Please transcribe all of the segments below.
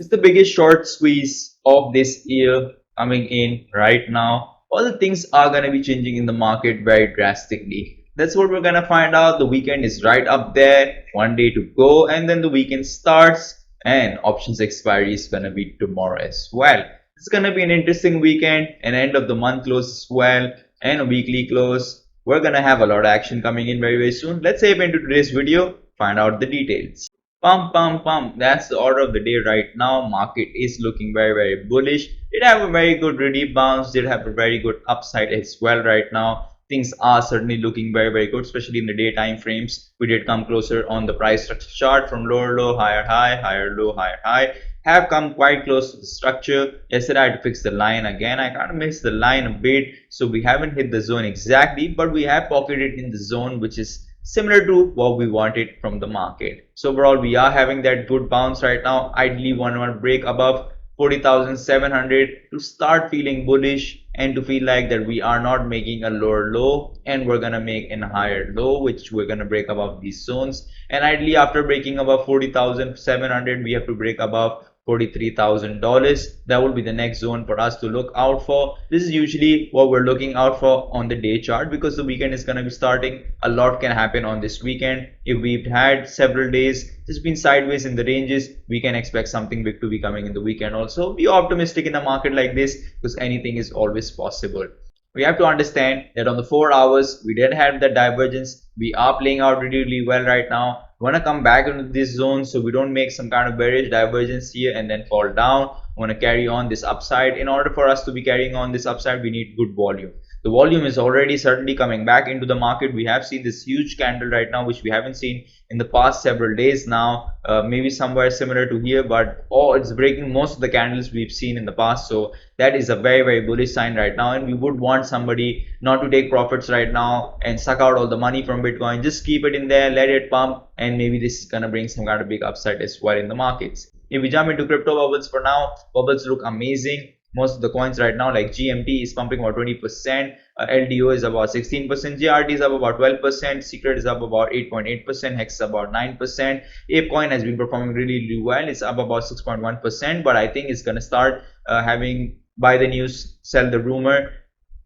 It's the biggest short squeeze of this year coming in right now. All the things are going to be changing in the market very drastically. That's what we're going to find out. The weekend is right up there, one day to go, and then the weekend starts, and options expiry is going to be tomorrow as well. It's going to be an interesting weekend, an end of the month close as well, and a weekly close. We're going to have a lot of action coming in very, very soon. Let's dive into today's video, find out the details. Pump, pump, pump. That's the order of the day right now. Market is looking very, very bullish. Did have a very good relief bounce. Did have a very good upside as well right now. Things are certainly looking very, very good, especially in the daytime frames. We did come closer on the price structure chart from lower low, higher high, higher low, higher high. Have come quite close to the structure. Yesterday I had to fix the line again. I kind of missed the line a bit, so we haven't hit the zone exactly, but we have pocketed in the zone, which is similar to what we wanted from the market. So overall, we are having that good bounce right now. Ideally, one more break above 40,700 to start feeling bullish and to feel like that we are not making a lower low and we're gonna make a higher low, which we're gonna break above these zones. And ideally, after breaking above 40,700, we have to break above $43,000. That will be the next zone for us to look out for. This is usually what we're looking out for on the day chart, because the weekend is going to be starting. A lot can happen on this weekend. If we've had several days just been sideways in the ranges, we can expect something big to be coming in the weekend also. Be optimistic in a market like this, because anything is always possible. We have to understand that on the 4 hours we did have that divergence. We are playing out really, really well right now. We want to come back into this zone so we don't make some kind of bearish divergence here and then fall down. We want to carry on this upside. In order for us to be carrying on this upside, we need good volume. The volume is already certainly coming back into the market. We have seen this huge candle right now, which we haven't seen in the past several days now. Maybe somewhere similar to here, but it's breaking most of the candles we've seen in the past. So that is a very, very bullish sign right now. And we would want somebody not to take profits right now and suck out all the money from Bitcoin. Just keep it in there, let it pump, and maybe this is gonna bring some kind of big upside as well in the markets. If we jump into crypto bubbles for now, bubbles look amazing. Most of the coins right now, like GMT, is pumping about 20%, LDO is about 16%, JRT is up about 12%, Secret is up about 8.8%, Hex is about 9%. ApeCoin has been performing really, really well. It's up about 6.1%, but I think it's going to start having buy the news, sell the rumor,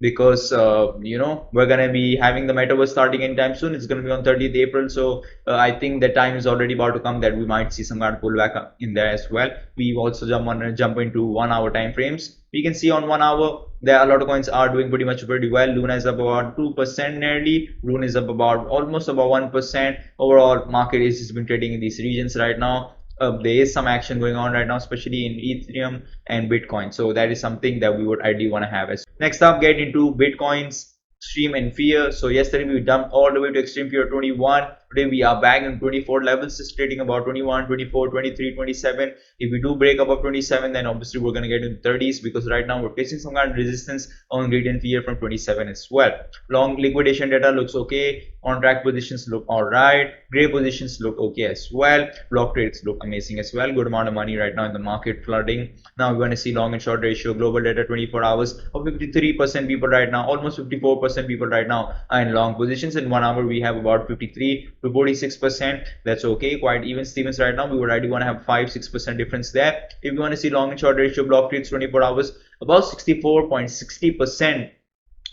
because we're going to be having the metaverse starting anytime soon. It's going to be on 30th April, so I think the time is already about to come that we might see some kind of pullback in there as well. We also jump into 1 hour time frames. We can see on 1 hour there are a lot of coins are doing pretty well. Luna is up about 2% nearly. Rune is up about almost about 1%. Overall, market is just been trading in these regions right now. There is some action going on right now, especially in Ethereum and Bitcoin. So that is something that we would ideally want to have. Next up, get into Bitcoin's extreme and fear. So yesterday we dumped all the way to extreme fear 21. Today we are back in 24 levels, just trading about 21, 24, 23, 27. If we do break above 27, then obviously we're going to get into 30s, because right now we're facing some kind of resistance on greed and fear from 27 as well. Long liquidation data looks okay. Contract positions look alright. Gray positions look okay as well. Block trades look amazing as well. Good amount of money right now in the market flooding. Now we're going to see long and short ratio, global data 24 hours of 53% people right now, almost 54% people right now are in long positions. In 1 hour we have about 53 to 46%. That's okay, quite even Stevens right now. We would ideally want to have 5-6% difference there. If you want to see long and short ratio, block trades 24 hours, about 64.60%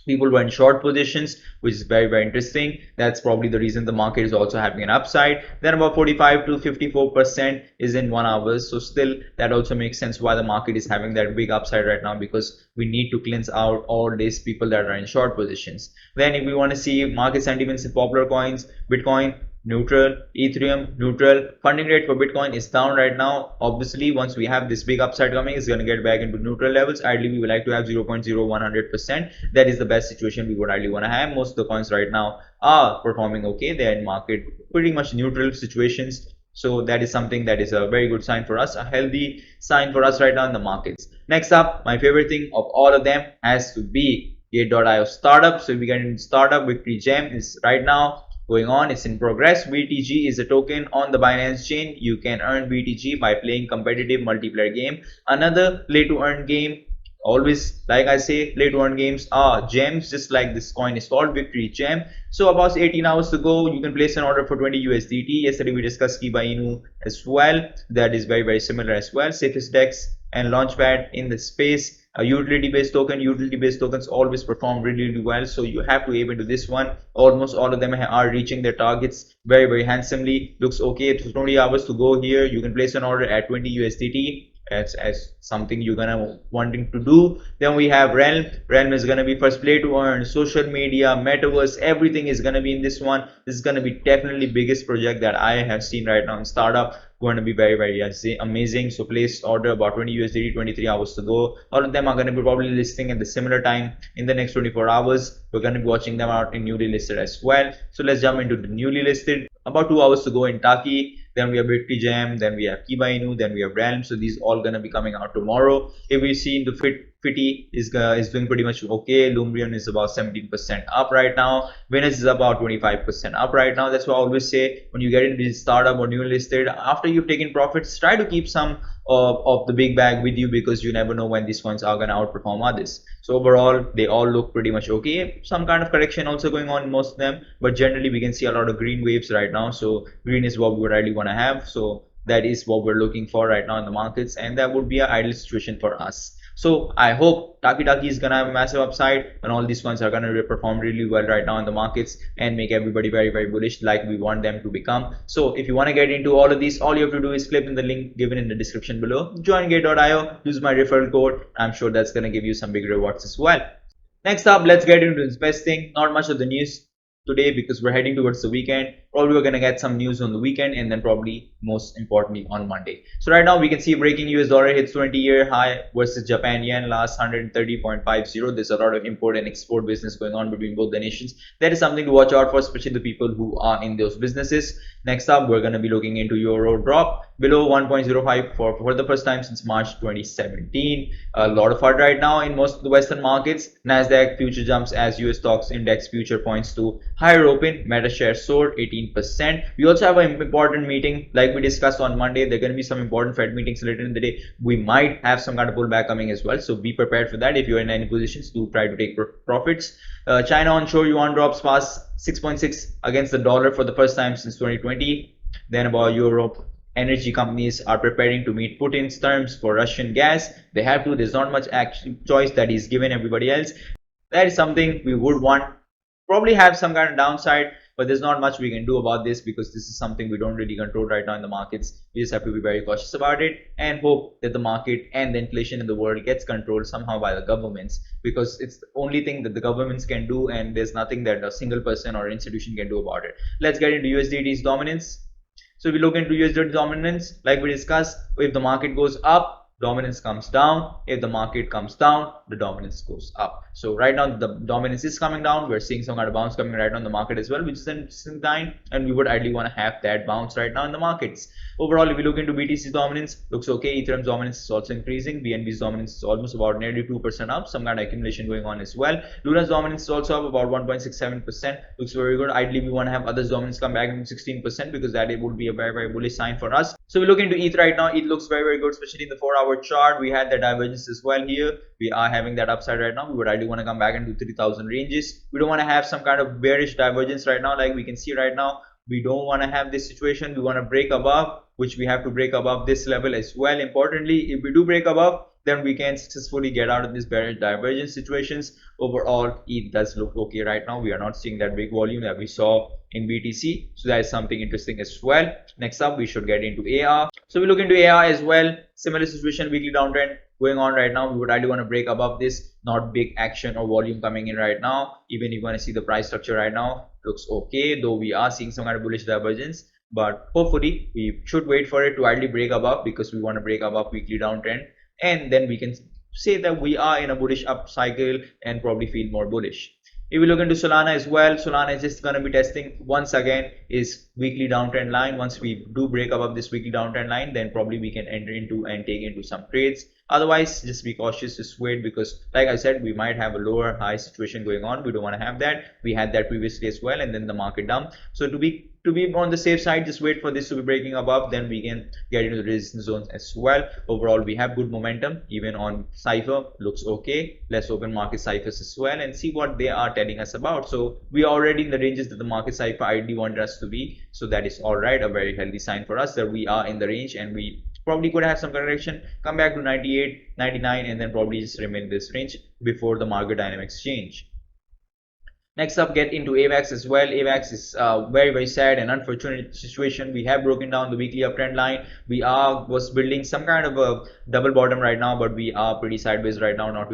people were in short positions, which is very, very interesting. That's probably the reason the market is also having an upside. Then about 45 to 54% is in 1 hour. So still, that also makes sense why the market is having that big upside right now, because we need to cleanse out all these people that are in short positions. Then if we want to see market sentiments in popular coins, Bitcoin neutral, Ethereum neutral. Funding rate for Bitcoin is down right now. Obviously, once we have this big upside coming, it's going to get back into neutral levels. Ideally, we would like to have 0.0100%. That is the best situation we would ideally want to have. Most of the coins right now are performing okay. They're in market pretty much neutral situations. So that is something that is a very good sign for us, a healthy sign for us right now in the markets. Next up, my favorite thing of all of them has to be Gate.io startup. So we get into startup. Victory Gem is right now going on. It's in progress. BTG is a token on the Binance chain. You can earn BTG by playing competitive multiplayer game. Another play to earn game always, like I say, play to earn games are gems, just like this coin is called Victory Gem. So about 18 hours to go, you can place an order for 20 USDT. Yesterday we discussed Shiba Inu as well. That is very similar as well. Safest DEX and Launchpad in the space. A utility-based tokens always perform really well, so you have to aim into this one. Almost all of them are reaching their targets very handsomely. Looks okay. 20 hours to go here. You can place an order at 20 USDT as something you're gonna wanting to do. Then we have Realm is gonna be first play to earn, social media, metaverse, everything is gonna be in this one. This is gonna be definitely biggest project that I have seen right now in startup. Going to be very amazing. So place order about 20 USDT, 23 hours to go. All of them are going to be probably listing at the similar time in the next 24 hours. We're going to be watching them out in newly listed as well. So let's jump into the newly listed. About 2 hours to go in Taki. Then we have Bitcoin Gem, then we have Shiba Inu, then we have Realm. So these all gonna be coming out tomorrow. If we see the Fitty is doing pretty much okay. Lumbrian is about 17% up right now. Venus is about 25% up right now. That's why I always say when you get into this startup or new listed, after you've taken profits, try to keep some of the big bag with you, because you never know when these ones are gonna outperform others. So overall, they all look pretty much okay. Some kind of correction also going on in most of them, but generally we can see a lot of green waves right now. So green is what we really want to have. So that is what we're looking for right now in the markets, and that would be an ideal situation for us. So I hope Taki is gonna have a massive upside, and all these ones are gonna perform really well right now in the markets and make everybody very bullish like we want them to become. So if you want to get into all of these, all you have to do is click in the link given in the description below. Join Gate.io, use my referral code. I'm sure that's gonna give you some big rewards as well. Next up, let's get into investing. Not much of the news today because we're heading towards the weekend. Probably we're gonna get some news on the weekend, and then probably most importantly on Monday. So right now we can see breaking US dollar hits 20-year high versus Japan yen last 130.50. There's a lot of import and export business going on between both the nations. That is something to watch out for, especially the people who are in those businesses. Next up, we're gonna be looking into euro drop below 1.05 for the first time since March 2017. A lot of FUD right now in most of the Western markets. Nasdaq future jumps as US stocks index future points to higher open. Meta shares soared 18%. We also have an important meeting like we discussed on Monday. There are going to be some important Fed meetings later in the day. We might have some kind of pullback coming as well. So be prepared for that. If you're in any positions, to try to take profits. China onshore yuan drops past 6.6 against the dollar for the first time since 2020. Then about Europe. Energy companies are preparing to meet Putin's terms for Russian gas. They have to. There's not much choice that he's given everybody else. That is something we would want. Probably have some kind of downside, but there's not much we can do about this because this is something we don't really control right now in the markets. We just have to be very cautious about it and hope that the market and the inflation in the world gets controlled somehow by the governments, because it's the only thing that the governments can do, and there's nothing that a single person or institution can do about it. Let's get into USDT's dominance. So if we look into USDT dominance, like we discussed, if the market goes up, dominance comes down. If the market comes down, the dominance goes up. So right now the dominance is coming down. We're seeing some kind of bounce coming right now in the market as well, which is interesting time, and we would ideally want to have that bounce right now in the markets. Overall, if we look into BTC's dominance, looks okay. Ethereum's dominance is also increasing. BNB's dominance is almost about nearly 2% up. Some kind of accumulation going on as well. Luna's dominance is also up about 1.67%. Looks very good. Ideally, we want to have others' dominance come back to 16% because that would be a very bullish sign for us. So we look into ETH right now. ETH looks very good, especially in the 4-hour chart. We had the divergence as well here. We are having that upside right now. We would ideally want to come back into 3000 ranges. We don't want to have some kind of bearish divergence right now, like we can see right now. We don't want to have this situation. We want to break above, which we have to break above this level as well. Importantly, if we do break above, then we can successfully get out of this bearish divergence situations. Overall, ETH does look okay right now. We are not seeing that big volume that we saw in BTC, so that is something interesting as well. Next up, we should get into AR. So we look into AR as well. Similar situation, weekly downtrend going on right now. We would ideally want to break above this. Not big action or volume coming in right now. Even if you want to see the price structure right now, looks okay, though we are seeing some kind of bullish divergence. But hopefully we should wait for it to ideally break above, because we want to break above weekly downtrend, and then we can say that we are in a bullish up cycle and probably feel more bullish. If we look into Solana as well, Solana is just going to be testing once again is weekly downtrend line. Once we do break above this weekly downtrend line, then probably we can enter into and take into some trades. Otherwise, just be cautious, just wait, because like I said, we might have a lower high situation going on. We don't want to have that. We had that previously as well, and then the market dump. So to be on the safe side, just wait for this to be breaking above, then we can get into the resistance zones as well. Overall, we have good momentum. Even on Cypher, looks okay. Let's open market ciphers as well and see what they are telling us about. So we are already in the ranges that the market cipher ID wanted us to be, so that is all right. A very healthy sign for us that we are in the range, and we probably could have some correction, come back to 98, 99, and then probably just remain in this range before the market dynamics change. Next up, get into AVAX as well. AVAX is a very sad and unfortunate situation. We have broken down the weekly uptrend line. We was building some kind of a double bottom right now, but we are pretty sideways right now, not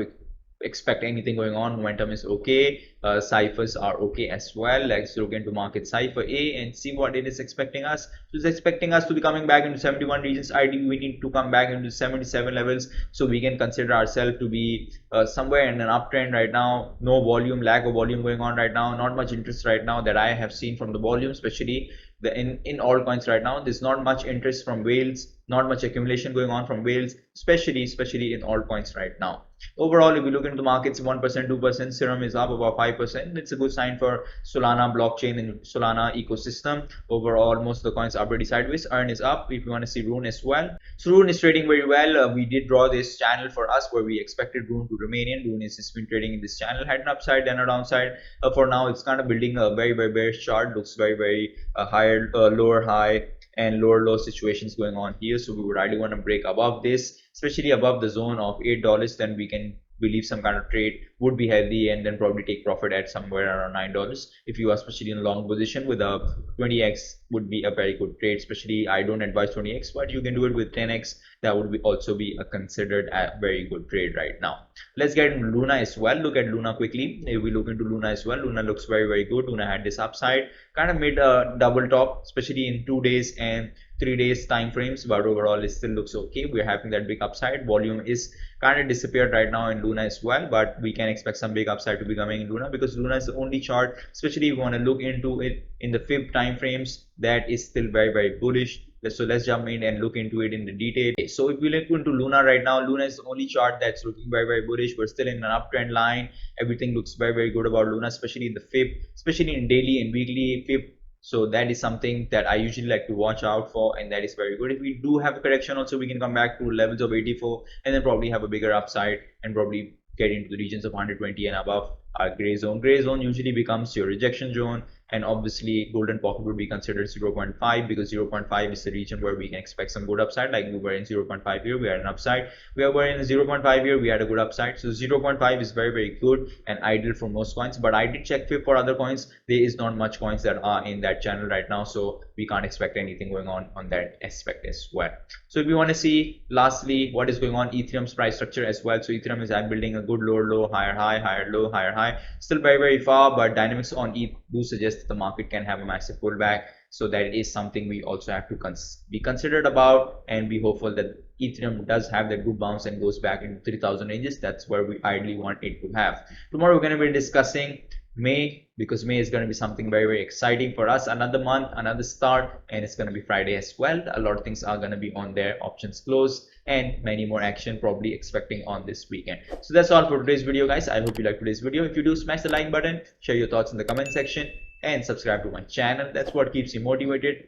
expect anything going on. Momentum is okay. Ciphers are okay as well. Let's look into market cipher A and see what it is expecting us. So it's expecting us to be coming back into 71 regions. Ideally, we need to come back into 77 levels, so we can consider ourselves to be somewhere in an uptrend right now. No volume, lack of volume going on right now. Not much interest right now that I have seen from the volume, especially in altcoins right now. There's not much interest from whales, not much accumulation going on from whales, especially in altcoins right now. Overall, if we look into the markets, 1%, 2%, Serum is up about 5%. It's a good sign for Solana blockchain and Solana ecosystem. Overall, most of the coins are pretty sideways. Earn is up if you want to see Rune as well. So Rune is trading very well. We did draw this channel for us where we expected Rune to remain in. Rune is just been trading in this channel, had an upside, then a downside. For now, it's kind of building a very bearish chart. Looks very higher, lower high and lower low situations going on here. So we would really want to break above this, especially above the zone of $8. Then we can believe some kind of trade would be healthy, and then probably take profit at somewhere around $9. If you are especially in a long position with a 20x, would be a very good trade. Especially, I don't advise 20x, but you can do it with 10x. That would also be a considered a very good trade right now. Let's get into Luna as well. Look at Luna quickly. If we look into Luna as well, Luna looks very good. Luna had this upside, kind of made a double top, especially in 2 days and 3 days time frames, but overall it still looks okay. We're having that big upside. Volume is kind of disappeared right now in Luna as well, but we can expect some big upside to be coming in Luna, because Luna is the only chart, especially if you want to look into it in the fib time frames, that is still very bullish. So let's jump in and look into it in the detail. So if we look into Luna right now, Luna is the only chart that's looking very bullish. We're still in an uptrend line. Everything looks very good about Luna, especially in the fib, especially in daily and weekly fib. So that is something that I usually like to watch out for, and that is very good. If we do have a correction also, we can come back to levels of 84 and then probably have a bigger upside and probably get into the regions of 120 and above. Our gray zone usually becomes your rejection zone, and obviously golden pocket would be considered 0.5, because 0.5 is the region where we can expect some good upside. Like we were in 0.5 here, we had an upside. We were in 0.5 here, we had a good upside. So 0.5 is very good and ideal for most coins, but I did check fib for other coins. There is not much coins that are in that channel right now, so we can't expect anything going on that aspect as well. So if you want to see lastly what is going on, Ethereum's price structure as well. So Ethereum is building a good lower low, higher high, higher low, higher high. Still very far, but dynamics on ETH do suggest that the market can have a massive pullback. So that is something we also have to be considered about, and be hopeful that Ethereum does have that good bounce and goes back into 3000 ranges. That's where we ideally want it to have. Tomorrow we're going to be discussing May, because May is going to be something very exciting for us. Another month, another start, and it's going to be Friday as well. A lot of things are going to be on there, options close, and many more action probably expecting on this weekend. So that's all for today's video, guys. I hope you liked today's video. If you do, smash the like button, share your thoughts in the comment section, and subscribe to my channel. That's what keeps you motivated.